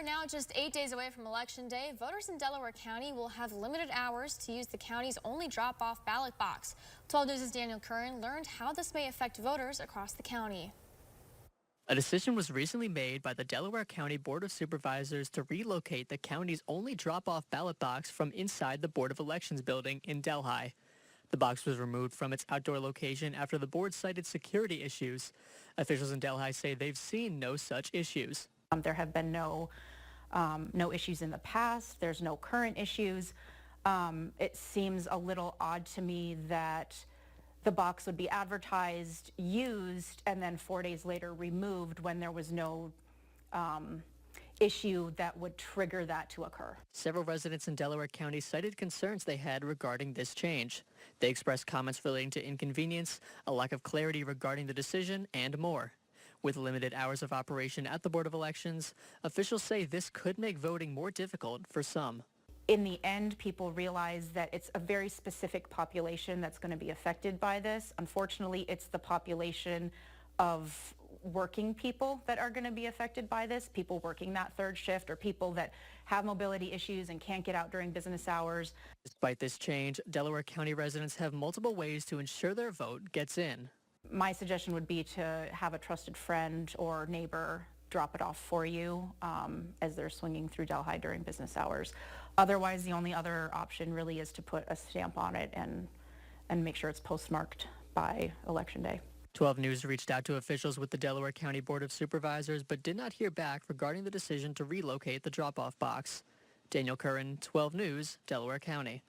now just 8 days away from Election Day, voters in Delaware County will have limited hours to use the county's only drop-off ballot box. 12 News' Daniel Curran learned how this may affect voters across the county. A decision was recently made by the Delaware County Board of Supervisors to relocate the county's only drop-off ballot box from inside the Board of Elections building in Delhi. The box was removed from its outdoor location after the board cited security issues. Officials in Delhi say they've seen no such issues. There have been no issues in the past. There's no current issues. It seems a little odd to me that the box would be advertised, used, and then 4 days later removed when there was no issue that would trigger that to occur. Several residents in Delaware County cited concerns they had regarding this change. They expressed comments relating to inconvenience, a lack of clarity regarding the decision, and more. With limited hours of operation at the Board of Elections, officials say this could make voting more difficult for some. In the end, people realize that it's a very specific population that's going to be affected by this. Unfortunately, it's the population of working people that are going to be affected by this, people working that third shift or people that have mobility issues and can't get out during business hours. Despite this change, Delaware County residents have multiple ways to ensure their vote gets in. My suggestion would be to have a trusted friend or neighbor drop it off for you as they're swinging through Delhi during business hours. Otherwise, the only other option really is to put a stamp on it and make sure it's postmarked by Election Day. 12 News reached out to officials with the Delaware County Board of Supervisors but did not hear back regarding the decision to relocate the drop-off box. Daniel Curran, 12 News, Delaware County.